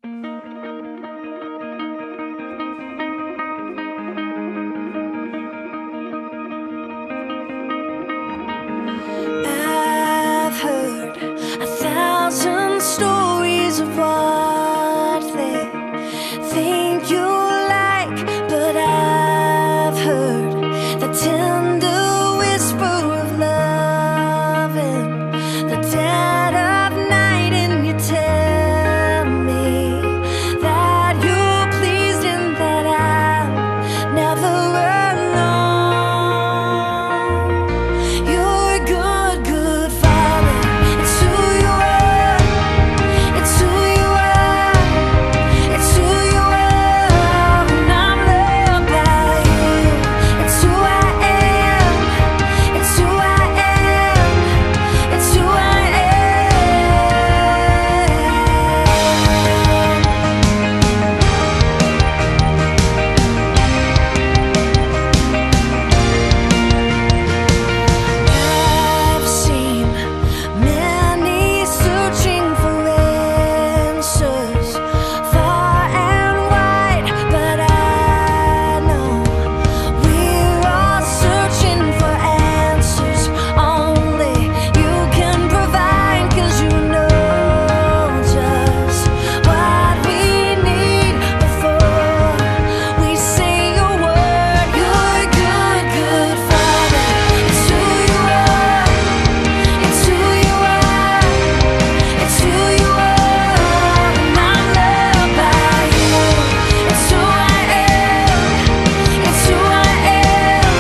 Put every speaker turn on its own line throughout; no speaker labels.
I've heard 1,000 stories of what they think you like, but I've heard the tender whisper of love in the dead of night, and you tell me that you're pleased and that I'm never alone. You're a good, good father. It's who you are. It's who you are. It's who you are. And I'm loved by you. It's who I am. It's who I am. It's who I I've seen many searching for answers far and wide, but I know we're all searching for answers only you can provide, 'cause you know just what we need before we say a word. You're a good, good father. It's who you are. It's who you are. It's who you are. And I'm loved by you. It's who I am. It's who I am.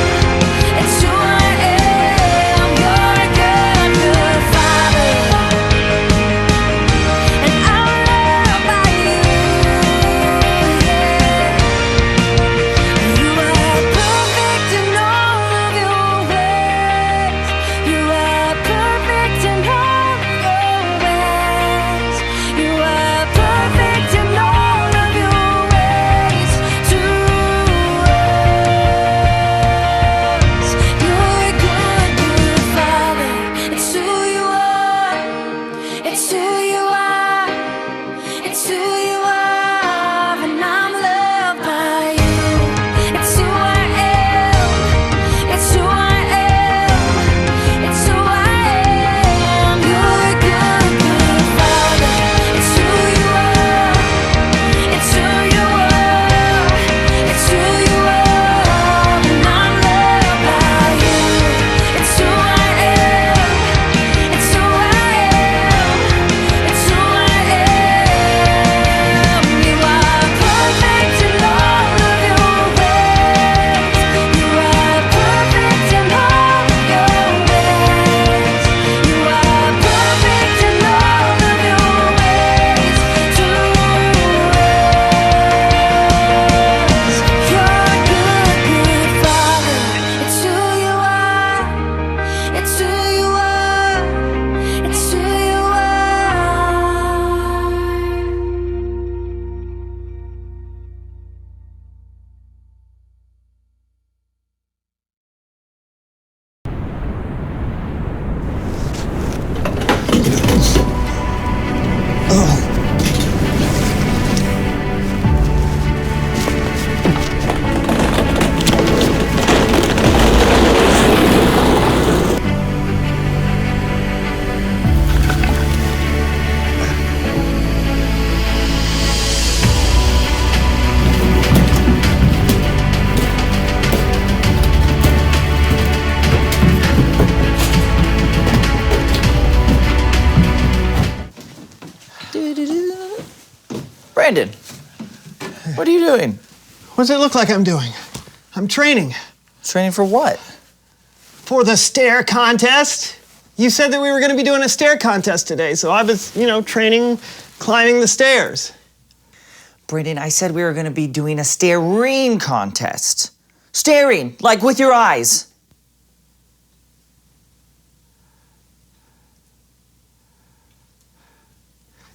It's who I am. You're a good, good father. And I'm loved by you. You are perfect in all of your ways. You are perfect in all of your ways. You are perfect in all of your ways to us. You're a good, good father. It's who you are. It's who you are. It's who you are. And I'm loved by you. It's who I am. It's who I am. It's who I am. You're a good, good father. It's who you are. It's who you are. It's who you are. And I'm loved by you. It's who I am. It's who I am. It's who I am. You are perfect in all of your ways. You are perfect in all of your ways. You are perfect in all of your ways to us. You're a good, good father. It's who you are. It's who you are. It's who you are.
Brandon, what are you doing?
What does it look like I'm doing? I'm training
Training for what?
for the stair contest. You said that we were going to be doing a stair contest today, so I was, training, climbing the stairs.
Brandon, I said we were gonna be doing a staring contest. Staring, like with your eyes.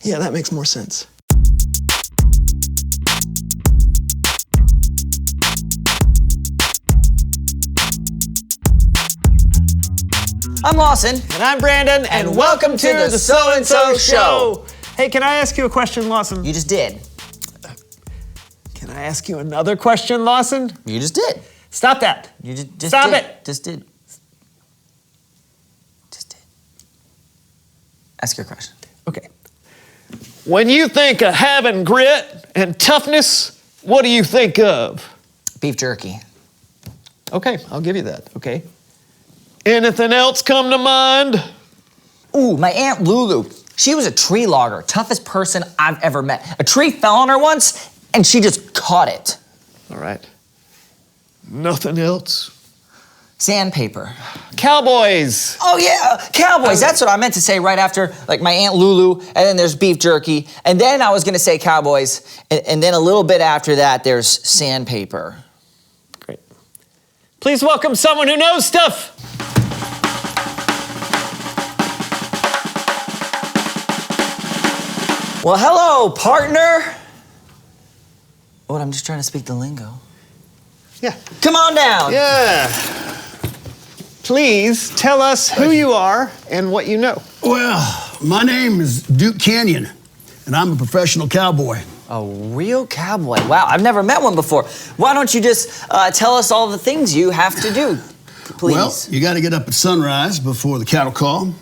Yeah, that makes more sense.
I'm Lawson.
And I'm Brandon, and welcome to the So and So Show. Hey, can I ask you a question, Lawson?
You just did.
Can I ask you another question, Lawson?
You just did.
Stop that.
You just
Stop
did.
it.
Just did. Just did. Ask your question.
Okay. When you think of having grit and toughness, what do you think of?
Beef jerky.
Okay, I'll give you that, okay. Anything else come to mind?
Ooh, my Aunt Lulu. She was a tree logger, toughest person I've ever met. A tree fell on her once, and she just caught it.
All right. Nothing else?
Sandpaper.
Cowboys.
Oh yeah, cowboys. That's what I meant to say right after, like my Aunt Lulu, and then there's beef jerky, and then I was gonna say cowboys, and then a little bit after that, there's sandpaper.
Great. Please welcome someone who knows stuff.
Well, hello, partner. What? I'm just trying to speak the lingo.
Yeah.
Come on down.
Yeah. Please tell us who you are and what you know.
Well, my name is Duke Canyon, and I'm a professional cowboy.
A real cowboy. Wow, I've never met one before. Why don't you just tell us all the things you have to do, please?
Well, you got to get up at sunrise before the cattle call,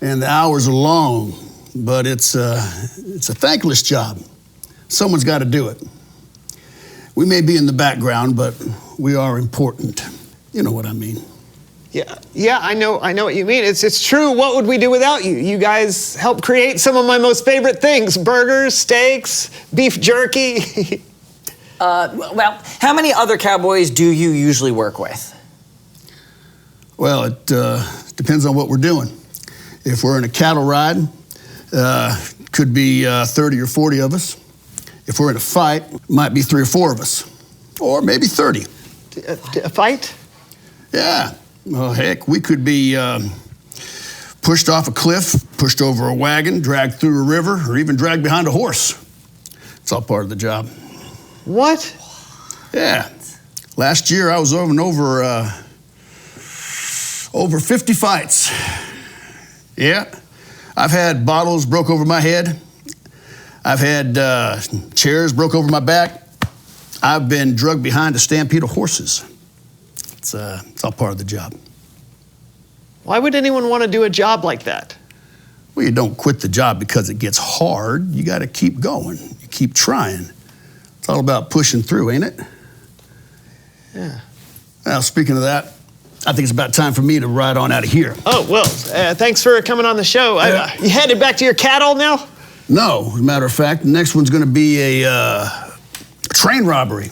and the hours are long, but it's a thankless job. Someone's got to do it. We may be in the background, but we are important. You know what I mean.
Yeah, I know what you mean. It's true. What would we do without you? You guys help create some of my most favorite things: burgers, steaks, beef jerky.
Well, how many other cowboys do you usually work with?
Well, it depends on what we're doing. If we're in a cattle ride, could be 30 or 40 of us. If we're in a fight, might be 3 or 4 of us, or maybe 30.
A fight?
Yeah. Well, heck, we could be pushed off a cliff, pushed over a wagon, dragged through a river, or even dragged behind a horse. It's all part of the job.
What?
Yeah. Last year, I was over 50 fights. Yeah. I've had bottles broke over my head. I've had chairs broke over my back. I've been drugged behind a stampede of horses. It's all part of the job.
Why would anyone want to do a job like that?
Well, you don't quit the job because it gets hard. You got to keep going. You keep trying. It's all about pushing through, ain't it?
Yeah.
Well, speaking of that, I think it's about time for me to ride on out of here.
Oh, well, thanks for coming on the show. You headed back to your cattle now?
No, as a matter of fact, the next one's going to be a train robbery.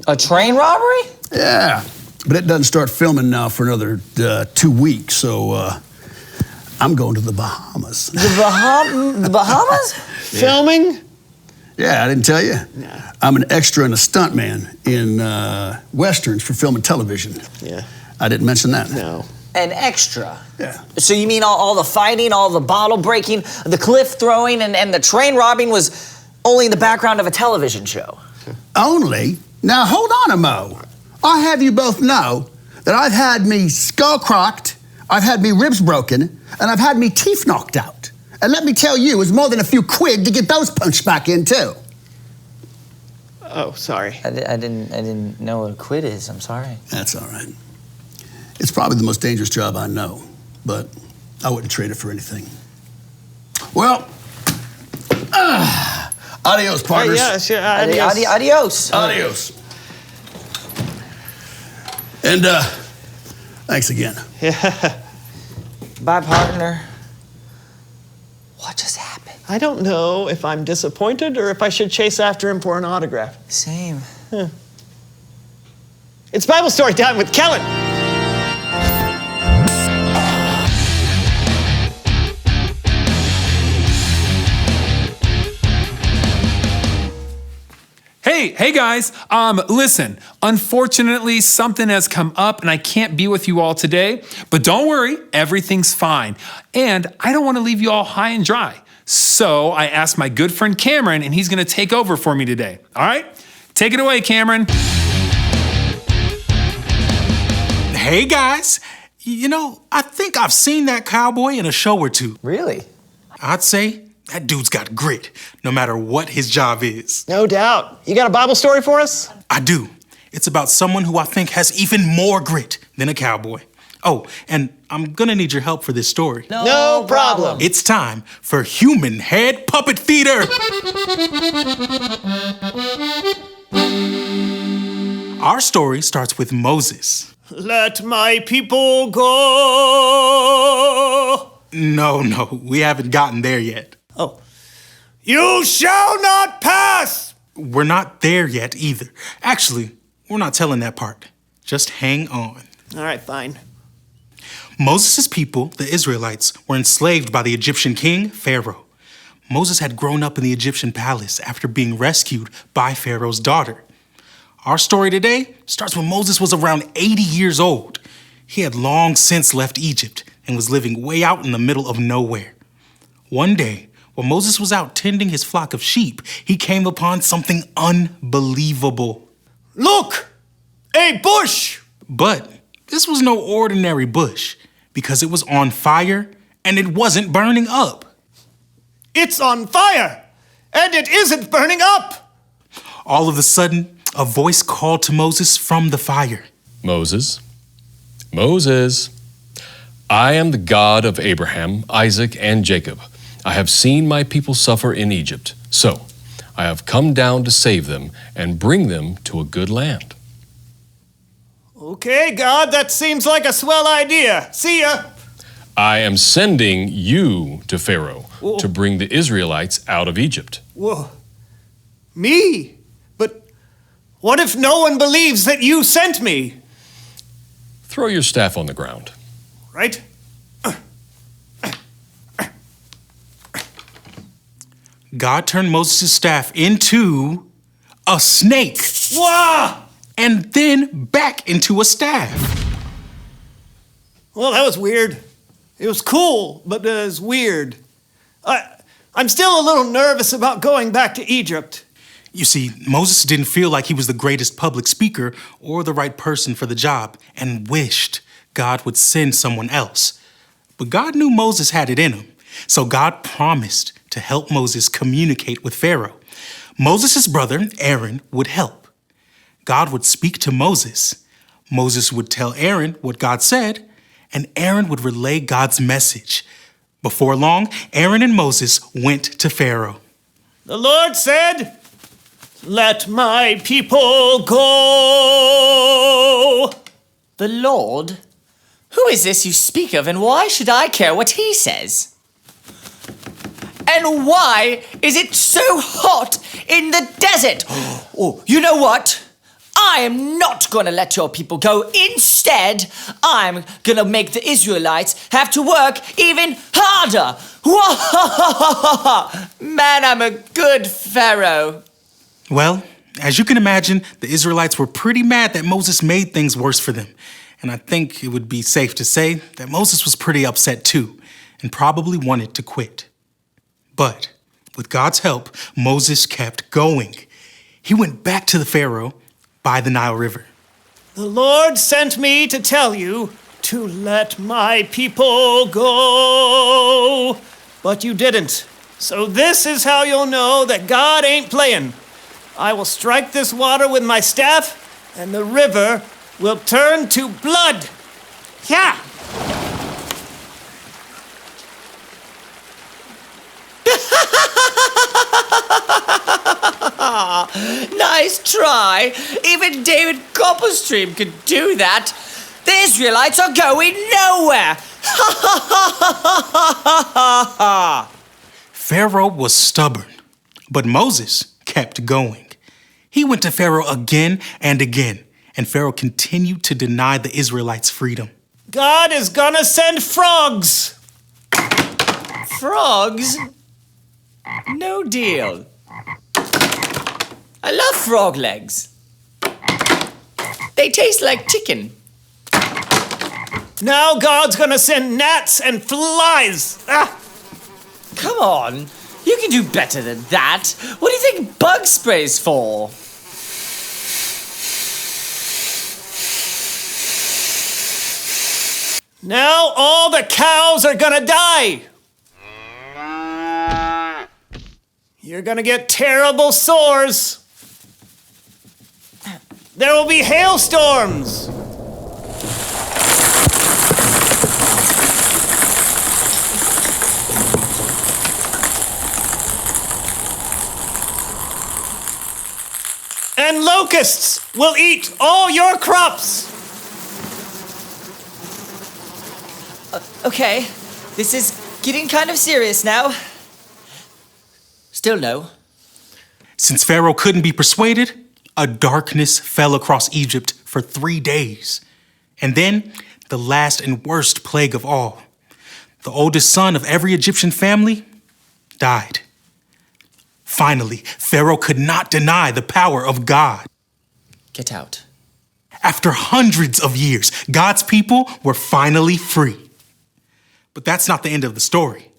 A train robbery?
Yeah, but it doesn't start filming now for another 2 weeks, so I'm going to the Bahamas.
The Bahamas?
Filming?
Yeah, I didn't tell you.
No.
I'm an extra and a stuntman in westerns for film and television.
Yeah.
I didn't mention that.
No.
An extra.
Yeah.
So you mean all the fighting, all the bottle breaking, the cliff throwing, and the train robbing was only in the background of a television show?
Only? Now hold on a mo. I have you both know that I've had me skull crocked, I've had me ribs broken, and I've had me teeth knocked out. And let me tell you, it's more than a few quid to get those punched back in too.
Oh, sorry.
I didn't know what a quid is. I'm sorry.
That's all right. It's probably the most dangerous job I know, but I wouldn't trade it for anything. Well, adios, partners.
Yeah, sure. Adios.
Adios.
Adios. And thanks again.
Bye, partner. What just happened?
I don't know if I'm disappointed or if I should chase after him for an autograph.
Same.
It's Bible story time with Kellen.
Hey guys, listen, unfortunately something has come up and I can't be with you all today, but don't worry, everything's fine. And I don't want to leave you all high and dry. So I asked my good friend Cameron and he's going to take over for me today. All right? Take it away, Cameron.
Hey guys, you know, I think I've seen that cowboy in a show or two.
Really?
I'd say That dude's got grit, no matter what his job is.
No doubt. You got a Bible story for us?
I do. It's about someone who I think has even more grit than a cowboy. Oh, and I'm gonna need your help for this story.
No problem.
It's time for Human Head Puppet Theater. Our story starts with Moses.
Let my people go.
No, we haven't gotten there yet.
Oh. You shall not pass.
We're not there yet either. Actually, we're not telling that part. Just hang on.
All right, fine.
Moses' people, the Israelites, were enslaved by the Egyptian king, Pharaoh. Moses had grown up in the Egyptian palace after being rescued by Pharaoh's daughter. Our story today starts when Moses was around 80 years old. He had long since left Egypt and was living way out in the middle of nowhere. One day, while Moses was out tending his flock of sheep, he came upon something unbelievable.
Look! A bush!
But this was no ordinary bush, because it was on fire and it wasn't burning up.
It's on fire! And it isn't burning up!
All of a sudden, a voice called to Moses from the fire.
Moses, Moses, I am the God of Abraham, Isaac, and Jacob. I have seen my people suffer in Egypt, so I have come down to save them and bring them to a good land.
Okay, God, that seems like a swell idea. See ya!
I am sending you to Pharaoh to bring the Israelites out of Egypt.
Whoa. Me? But what if no one believes that you sent me?
Throw your staff on the ground.
Right?
God turned Moses' staff into a snake.
Wah!
And then back into a staff.
Well, that was weird. It was cool, but it was weird. I'm still a little nervous about going back to Egypt.
You see, Moses didn't feel like he was the greatest public speaker or the right person for the job and wished God would send someone else. But God knew Moses had it in him, so God promised to help Moses communicate with Pharaoh. Moses' brother, Aaron, would help. God would speak to Moses. Moses would tell Aaron what God said, and Aaron would relay God's message. Before long, Aaron and Moses went to Pharaoh.
The Lord said, "Let my people go."
The Lord? Who is this you speak of, and why should I care what he says? And why is it so hot in the desert? Oh, you know what? I am not gonna let your people go. Instead, I'm gonna make the Israelites have to work even harder. Man, I'm a good Pharaoh.
Well, as you can imagine, the Israelites were pretty mad that Moses made things worse for them. And I think it would be safe to say that Moses was pretty upset too, and probably wanted to quit. But with God's help, Moses kept going. He went back to the Pharaoh by the Nile River.
The Lord sent me to tell you to let my people go. But you didn't. So this is how you'll know that God ain't playing. I will strike this water with my staff, and the river will turn to blood. Yeah.
Nice try. Even David Copperstream could do that. The Israelites are going nowhere.
Pharaoh was stubborn, but Moses kept going. He went to Pharaoh again and again, and Pharaoh continued to deny the Israelites freedom.
God is gonna send frogs.
Frogs? No deal. I love frog legs. They taste like chicken.
Now God's gonna send gnats and flies. Ah.
Come on. You can do better than that. What do you think bug spray's for?
Now all the cows are gonna die. You're gonna get terrible sores. There will be hailstorms. And locusts will eat all your crops.
Okay, this is getting kind of serious now. Still no.
Since Pharaoh couldn't be persuaded, a darkness fell across Egypt for 3 days. And then the last and worst plague of all. The oldest son of every Egyptian family died. Finally, Pharaoh could not deny the power of God.
Get out.
After hundreds of years, God's people were finally free. But that's not the end of the story.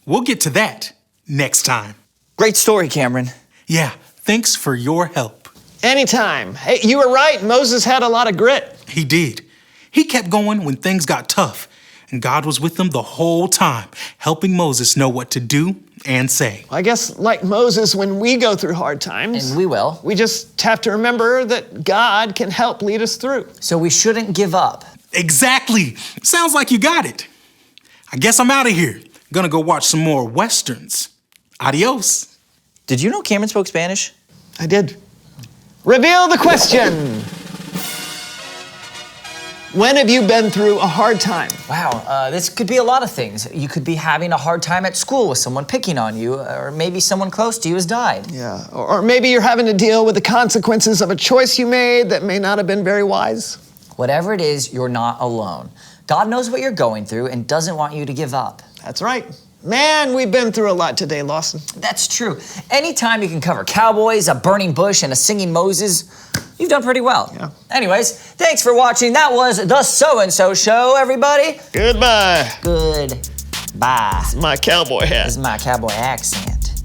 We'll get to that next time.
Great story, Cameron.
Yeah, thanks for your help.
Anytime. Hey, you were right. Moses had a lot of grit.
He did. He kept going when things got tough, and God was with him the whole time, helping Moses know what to do and say.
I guess, like Moses, when we go through hard times,
And we will.
we just have to remember that God can help lead us through.
So we shouldn't give up.
Exactly. Sounds like you got it. I guess I'm out of here. Gonna go watch some more Westerns. Adios.
Did you know Cameron spoke Spanish?
I did. Reveal the question. When have you been through a hard time?
Wow, this could be a lot of things. You could be having a hard time at school with someone picking on you, or maybe someone close to you has died.
Yeah, or maybe you're having to deal with the consequences of a choice you made that may not have been very wise.
Whatever it is, you're not alone. God knows what you're going through and doesn't want you to give up.
That's right. Man, we've been through a lot today, Lawson.
That's true. Anytime you can cover cowboys, a burning bush, and a singing Moses, you've done pretty well.
Yeah.
Anyways, thanks for watching. That was the So-and-So Show, everybody.
Goodbye.
Goodbye.
My cowboy hat.
This is my cowboy accent.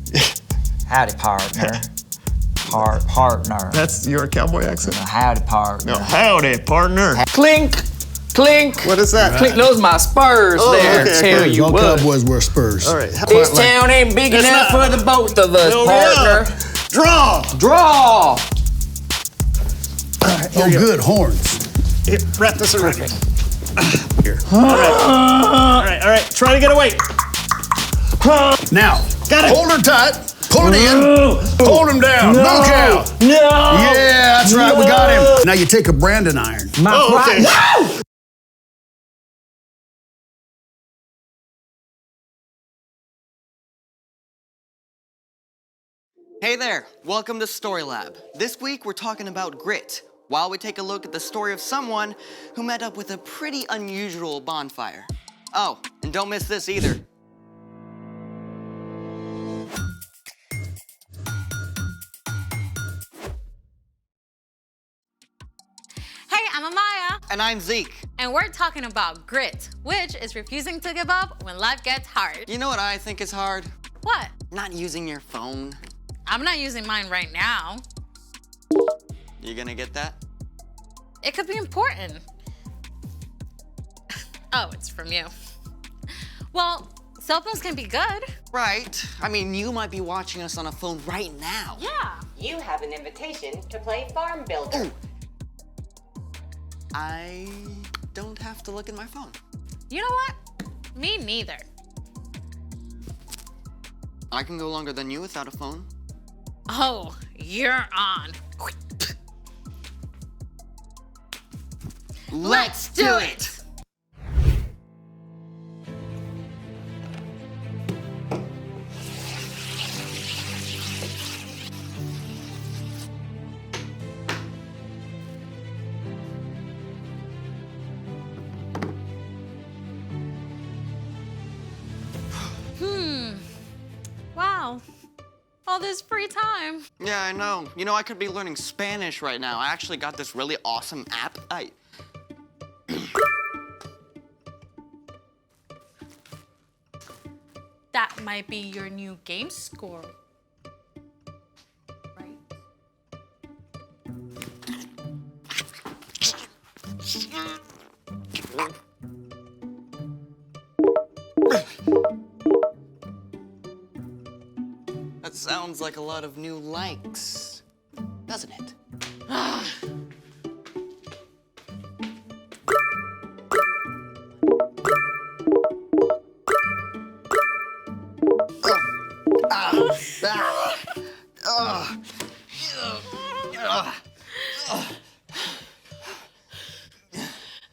Howdy, partner. Partner.
That's your cowboy accent?
Howdy, partner.
No, howdy, partner.
Clink, clink.
What is that?
Clink, those my spurs there.
okay,
Tell
okay.
you
All
what.
cowboys wear spurs.
All right.
This town ain't big
It's
enough
not.
for the both of us,
Fill me
partner.
up. Draw.
Draw.
Oh, good, horns.
Here, wrap this around here. Here. All right. Try to get away.
Now,
Got it.
hold her tight. Pull it in. Hold him down. No cow.
No.
Yeah, that's right. We got him. Now you take a branding iron.
Oh, okay.
Hey there, welcome to Story Lab. This week we're talking about grit, while we take a look at the story of someone who met up with a pretty unusual bonfire. Oh, and don't miss this either.
Hey, I'm Amaya,
And I'm Zeke.
and we're talking about grit, which is refusing to give up when life gets hard.
You know what I think is hard?
What?
Not using your phone.
I'm not using mine right now.
You gonna get that?
It could be important. Oh, it's from you. Well, cell phones can be good.
Right. I mean, you might be watching us on a phone right now.
Yeah.
You have an invitation to play Farm Builder.
I don't have to look at my phone.
You know what? Me neither.
I can go longer than you without a phone.
Oh, you're on. Let's do it! Wow. All this free time.
Yeah, I know. You know, I could be learning Spanish right now. I actually got this really awesome app.
That might be your new game score. Right?
Sounds like a lot of new likes, doesn't it?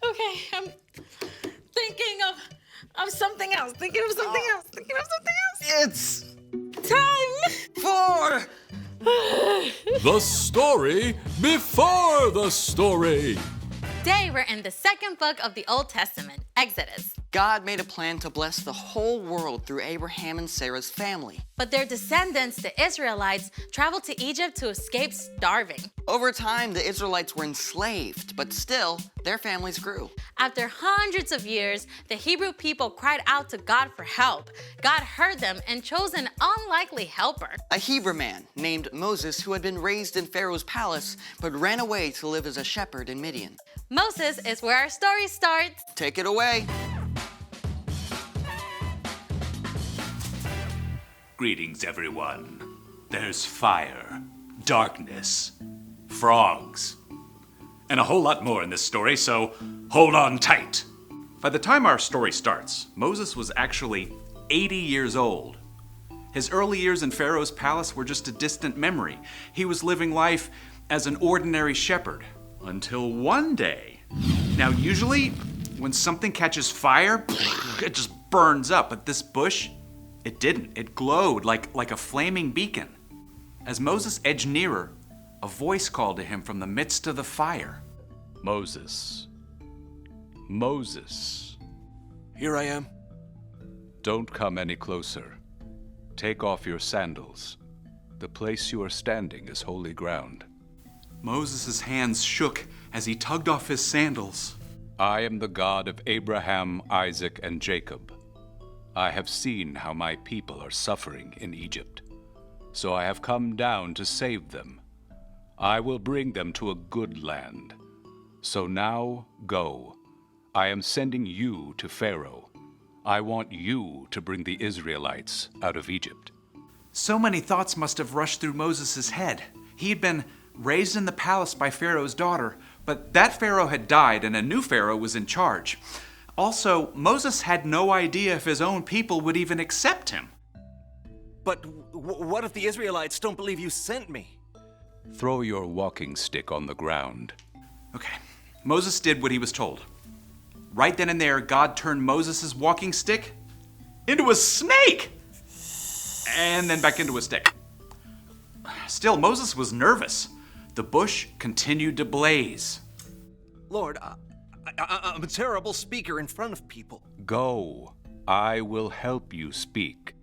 Okay, I'm thinking of something else. Thinking of something else.
It's
Time
for
The story before the story.
Today we're in the second book of the Old Testament, Exodus.
God made a plan to bless the whole world through Abraham and Sarah's family.
But their descendants, the Israelites, traveled to Egypt to escape starving.
Over time, the Israelites were enslaved, but still, their families grew.
After hundreds of years, the Hebrew people cried out to God for help. God heard them and chose an unlikely helper.
A Hebrew man named Moses who had been raised in Pharaoh's palace but ran away to live as a shepherd in Midian.
Moses is where our story starts.
Take it away.
Greetings, everyone. There's fire, darkness, frogs, and a whole lot more in this story, so hold on tight.
By the time our story starts, Moses was actually 80 years old. His early years in Pharaoh's palace were just a distant memory. He was living life as an ordinary shepherd until one day. Now, usually, when something catches fire, it just burns up, but this bush, it didn't. It glowed like a flaming beacon. As Moses edged nearer, a voice called to him from the midst of the fire.
Moses. Moses.
Here I am.
Don't come any closer. Take off your sandals. The place you are standing is holy ground.
Moses' hands shook as he tugged off his sandals.
I am the God of Abraham, Isaac, and Jacob. I have seen how my people are suffering in Egypt, so I have come down to save them. I will bring them to a good land. So now go. I am sending you to Pharaoh. I want you to bring the Israelites out of Egypt.
So many thoughts must have rushed through Moses' head. He had been raised in the palace by Pharaoh's daughter, but that Pharaoh had died and a new Pharaoh was in charge. Also, Moses had no idea if his own people would even accept him.
But what if the Israelites don't believe you sent me?
Throw your walking stick on the ground.
Okay, Moses did what he was told. Right then and there, God turned Moses' walking stick into a snake! And then back into a stick. Still, Moses was nervous. The bush continued to blaze.
Lord, I'm a terrible speaker in front of people.
Go. I will help you speak.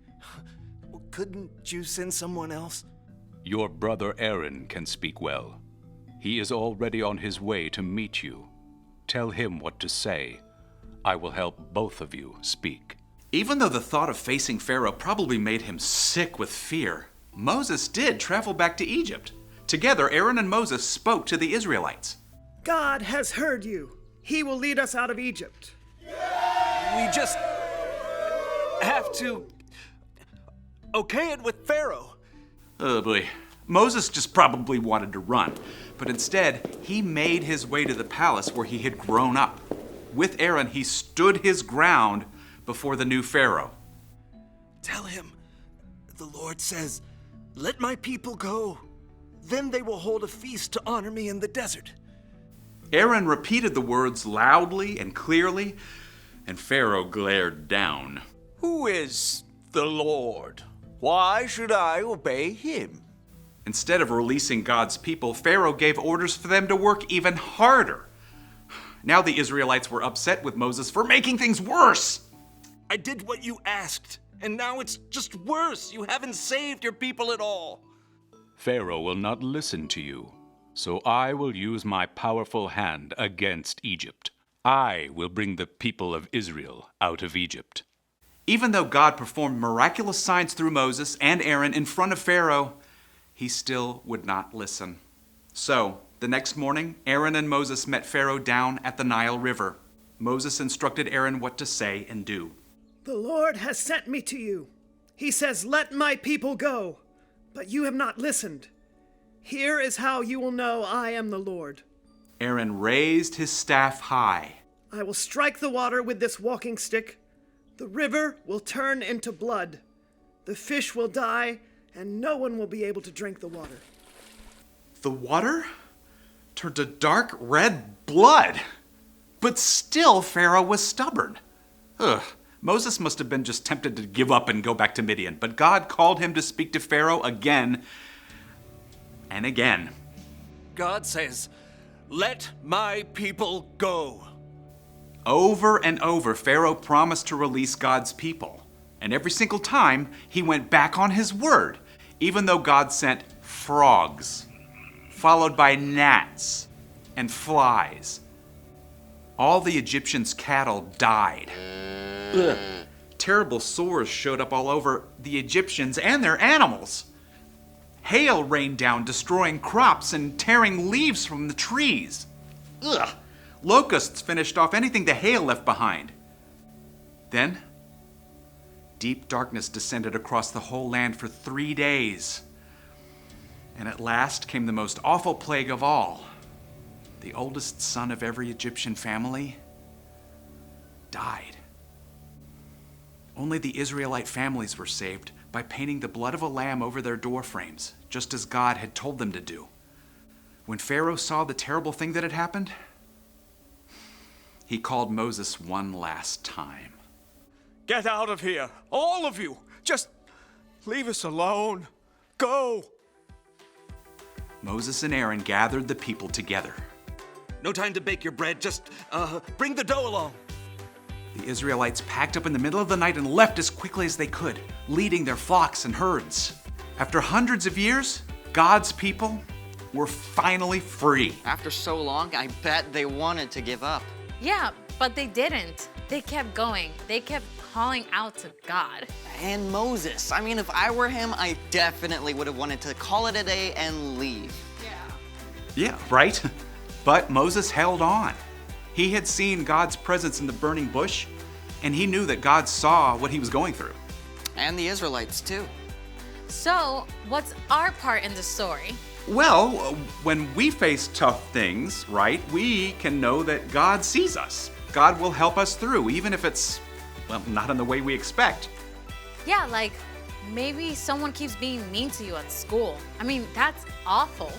Couldn't you send someone else?
Your brother Aaron can speak well. He is already on his way to meet you. Tell him what to say. I will help both of you speak.
Even though the thought of facing Pharaoh probably made him sick with fear, Moses did travel back to Egypt. Together, Aaron and Moses spoke to the Israelites.
God has heard you. He will lead us out of Egypt.
We just have to okay it with Pharaoh.
Oh boy. Moses just probably wanted to run, but instead, he made his way to the palace where he had grown up. With Aaron, he stood his ground before the new Pharaoh.
Tell him, the Lord says, let my people go. Then they will hold a feast to honor me in the desert.
Aaron repeated the words loudly and clearly, and Pharaoh glared down.
Who is the Lord? Why should I obey him?
Instead of releasing God's people, Pharaoh gave orders for them to work even harder. Now the Israelites were upset with Moses for making things worse.
I did what you asked, and now it's just worse. You haven't saved your people at all.
Pharaoh will not listen to you, so I will use my powerful hand against Egypt. I will bring the people of Israel out of Egypt.
Even though God performed miraculous signs through Moses and Aaron in front of Pharaoh, he still would not listen. So, the next morning, Aaron and Moses met Pharaoh down at the Nile River. Moses instructed Aaron what to say and do.
The Lord has sent me to you. He says, let my people go. but you have not listened. Here is how you will know I am the Lord.
Aaron raised his staff high.
I will strike the water with this walking stick. The river will turn into blood. The fish will die, and no one will be able to drink the water.
The water turned to dark red blood. But still, Pharaoh was stubborn. Ugh. Moses must have been just tempted to give up and go back to Midian, but God called him to speak to Pharaoh again and again.
God says, "Let my people go."
Over and over, Pharaoh promised to release God's people. And every single time, he went back on his word, even though God sent frogs, followed by gnats and flies. All the Egyptians' cattle died. Ugh. Terrible sores showed up all over the Egyptians and their animals. Hail rained down, destroying crops and tearing leaves from the trees. Ugh. Locusts finished off anything the hail left behind. Then, deep darkness descended across the whole land for 3 days. And at last came the most awful plague of all. The oldest son of every Egyptian family died. Only the Israelite families were saved by painting the blood of a lamb over their door frames, just as God had told them to do. When Pharaoh saw the terrible thing that had happened, he called Moses one last time.
Get out of here, all of you. Just leave us alone. Go.
Moses and Aaron gathered the people together.
No time to bake your bread. Just bring the dough along.
The Israelites packed up in the middle of the night and left as quickly as they could, leading their flocks and herds. After hundreds of years, God's people were finally free.
After so long, I bet they wanted to give up.
Yeah, but they didn't. They kept going. They kept calling out to God.
And Moses. I mean, if I were him, I definitely would have wanted to call it a day and leave.
Yeah, right? But Moses held on. He had seen God's presence in the burning bush, and he knew that God saw what he was going through.
And the Israelites, too.
So, what's our part in the story?
Well, when we face tough things, right, we can know that God sees us. God will help us through, even if it's, well, not in the way we expect.
Yeah, like maybe someone keeps being mean to you at school. I mean, that's awful.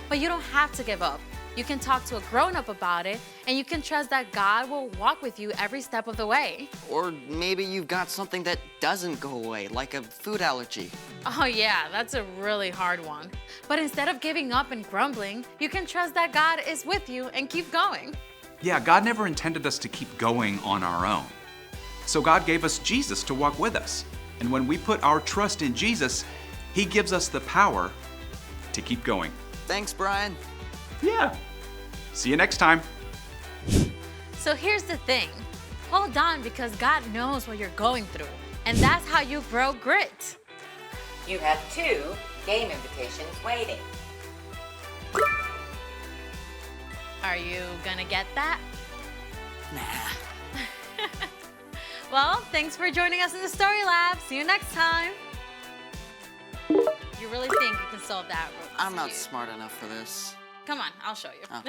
But you don't have to give up. You can talk to a grown-up about it, and you can trust that God will walk with you every step of the way.
Or maybe you've got something that doesn't go away, like a food allergy.
Oh yeah, that's a really hard one. But instead of giving up and grumbling, you can trust that God is with you and keep going.
Yeah, God never intended us to keep going on our own. So God gave us Jesus to walk with us. And when we put our trust in Jesus, he gives us the power to keep going.
Thanks, Brian.
Yeah. See you next time.
So here's the thing. Hold on, because God knows what you're going through. And that's how you grow grit.
You have 2 game invitations waiting.
Are you gonna get that?
Nah.
Well, thanks for joining us in the Story Lab. See you next time. You really think you can solve that?
I'm not smart enough for this.
Come on, I'll show you.
Oh.